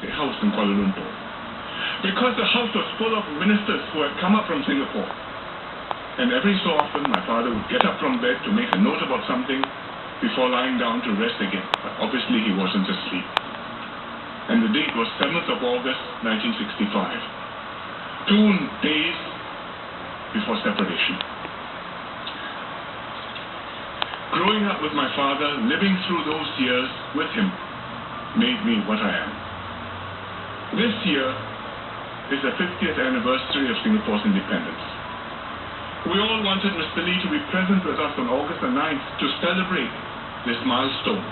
a house in Kuala Lumpur. Because the house was full of ministers who had come up from Singapore. And every so often, my father would get up from bed to make a note about something before lying down to rest again. But obviously, he wasn't asleep. And the date was 7th of August, 1965. 2 days before separation. Growing up with my father, living through those years with him, made me what I am. This year is the 50th anniversary of Singapore's independence. We all wanted Mr. Lee to be present with us on August the 9th to celebrate this milestone.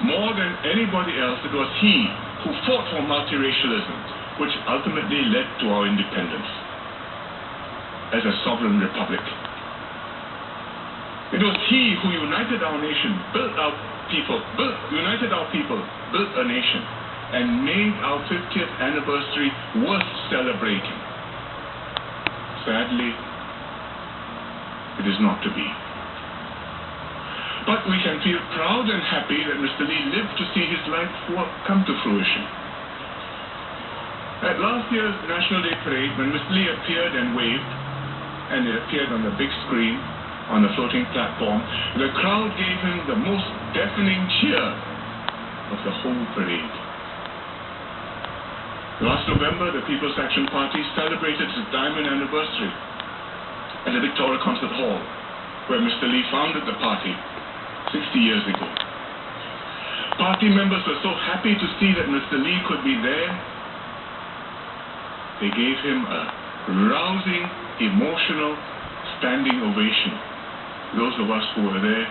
More than anybody else, it was he who fought for multiracialism, which ultimately led to our independence as a sovereign republic. It was he who united our nation, built a nation, and made our 50th anniversary worth celebrating. Sadly, it is not to be. But we can feel proud and happy that Mr. Lee lived to see his life work come to fruition. At last year's National Day Parade, when Mr. Lee appeared and waved, and it appeared on the big screen, on the floating platform, the crowd gave him the most deafening cheer of the whole parade. Last November, the People's Action Party celebrated its diamond anniversary at the Victoria Concert Hall, where Mr. Lee founded the party 60 years ago. Party members were so happy to see that Mr. Lee could be there, they gave him a rousing, emotional, standing ovation. Those of us who were there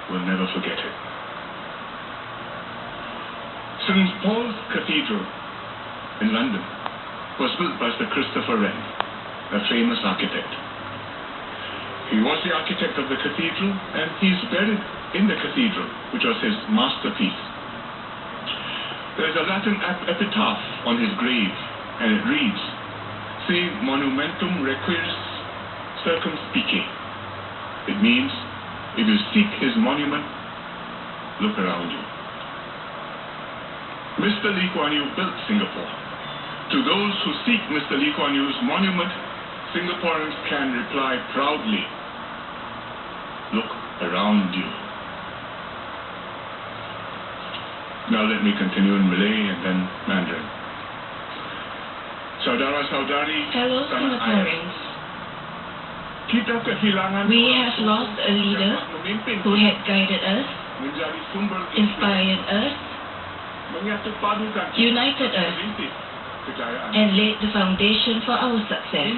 will never forget it. St. Paul's Cathedral in London was built by Sir Christopher Wren, a famous architect. He was the architect of the cathedral, and he's buried in the cathedral, which was his masterpiece. There's a Latin epitaph on his grave, and it reads, "Si monumentum requiris circumspice." It means, if you seek his monument, look around you. Mr. Lee Kuan Yew built Singapore. To those who seek Mr. Lee Kuan Yew's monument, Singaporeans can reply proudly, look around you. Now let me continue in Malay and then Mandarin. Saudara-saudari, fellow Singaporeans, we have lost a leader who had guided us, inspired us, united us, and laid the foundation for our success.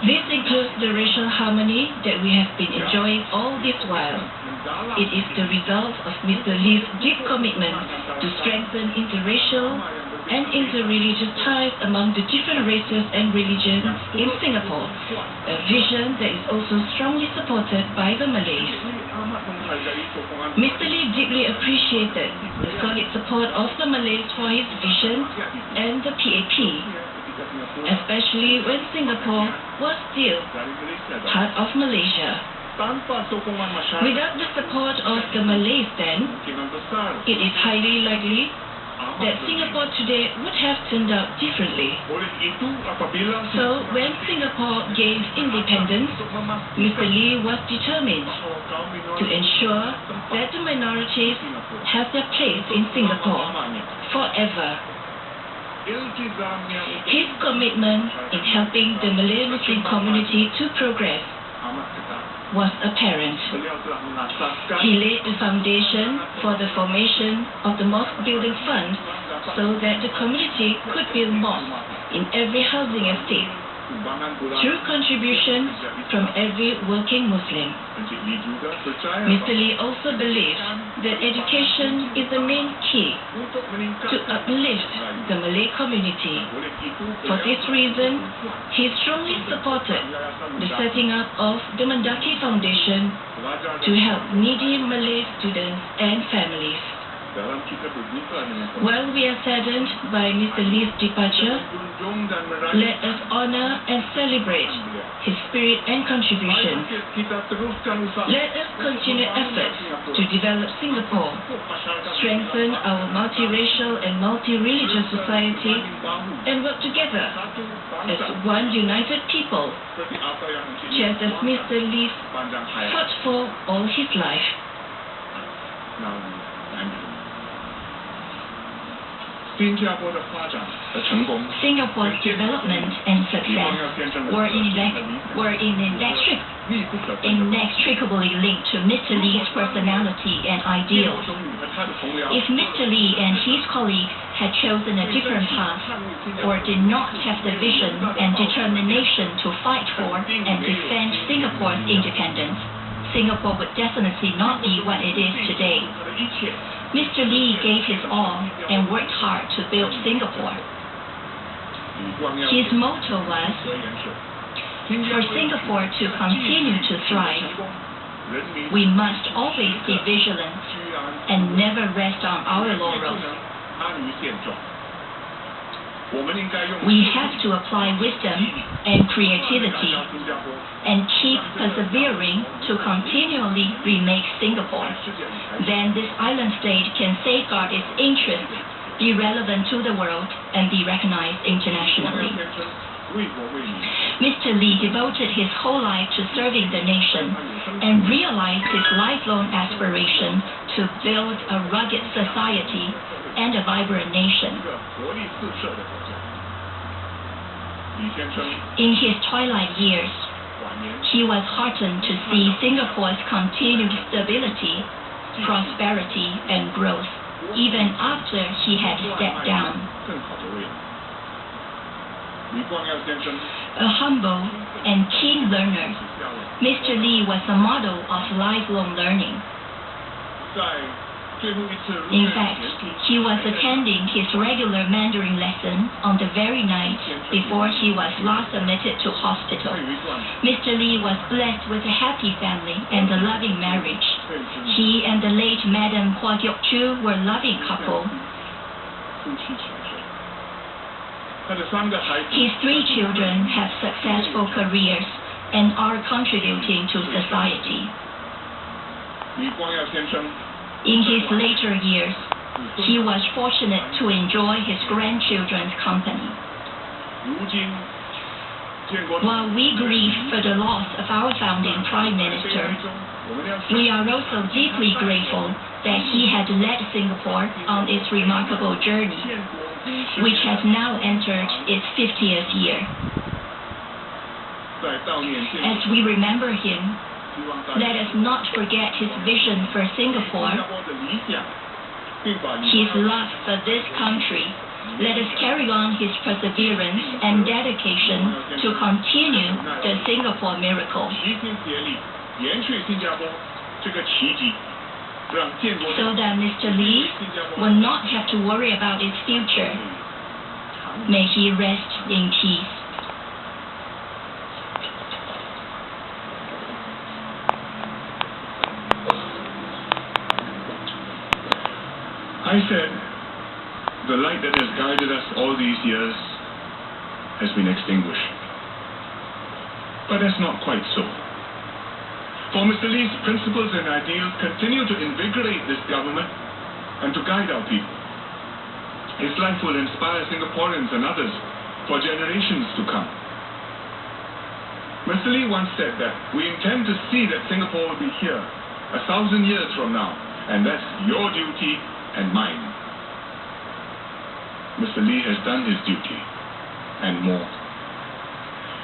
This includes the racial harmony that we have been enjoying all this while. It is the result of Mr. Lee's deep commitment to strengthen interracial and interreligious ties among the different races and religions in Singapore, a vision that is also strongly supported by the Malays. Mr. Lee deeply appreciated the solid support of the Malays for his vision and the PAP, especially when Singapore was still part of Malaysia. Without the support of the Malays then, it is highly likely that Singapore today would have turned out differently. So when Singapore gained independence, Mr. Lee was determined to ensure that the minorities have their place in Singapore forever. His commitment in helping the Malay Muslim community to progress was apparent. He laid the foundation for the formation of the Mosque Building Fund so that the community could build mosques in every housing estate through contributions from every working Muslim. Mr. Lee also believes that education is the main key to uplift the Malay community. For this reason, he strongly supported the setting up of the Mendaki Foundation to help needy Malay students and families. While we are saddened by Mr. Lee's departure, let us honor and celebrate his spirit and contributions. Let us continue efforts to develop Singapore, strengthen our multiracial and multi-religious society, and work together as one united people, just as Mr. Lee fought for all his life. Singapore's development and success were inextricably linked to Mr. Lee's personality and ideals. If Mr. Lee and his colleagues had chosen a different path, or did not have the vision and determination to fight for and defend Singapore's independence, Singapore would definitely not be what it is today. Mr. Lee gave his all and worked hard to build Singapore. His motto was, for Singapore to continue to thrive, we must always be vigilant and never rest on our laurels. We have to apply wisdom and creativity and keep persevering to continually remake Singapore. Then this island state can safeguard its interests, be relevant to the world, and be recognized internationally. Mr. Lee devoted his whole life to serving the nation and realized his lifelong aspiration to build a rugged society and a vibrant nation. In his twilight years, he was heartened to see Singapore's continued stability, prosperity, and growth, even after he had stepped down. A humble and keen learner, Mr. Lee was a model of lifelong learning. In fact, he was attending his regular Mandarin lesson on the very night before he was last admitted to hospital. Mr. Lee was blessed with a happy family and a loving marriage. He and the late Madam Hua Giok Chu were a loving couple. His 3 children have successful careers and are contributing to society. In his later years, he was fortunate to enjoy his grandchildren's company. While we grieve for the loss of our founding Prime Minister, we are also deeply grateful that he had led Singapore on its remarkable journey, which has now entered its 50th year. As we remember him, let us not forget his vision for Singapore, his love for this country. Let us carry on his perseverance and dedication to continue the Singapore miracle, so that Mr. Lee will not have to worry about its future. May he rest in peace. I said, the light that has guided us all these years has been extinguished. But that's not quite so. For Mr. Lee's principles and ideals continue to invigorate this government and to guide our people. His life will inspire Singaporeans and others for generations to come. Mr. Lee once said that we intend to see that Singapore will be here 1,000 years from now, and that's your duty and mine. Mr. Lee has done his duty and more.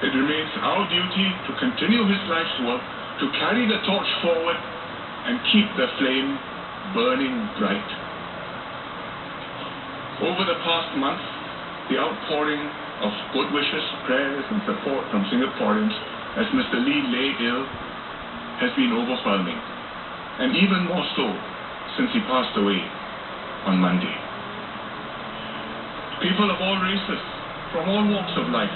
It remains our duty to continue his life's work, to carry the torch forward and keep the flame burning bright. Over the past month, the outpouring of good wishes, prayers and support from Singaporeans as Mr. Lee lay ill has been overwhelming, and even more so since he passed away on Monday. People of all races, from all walks of life,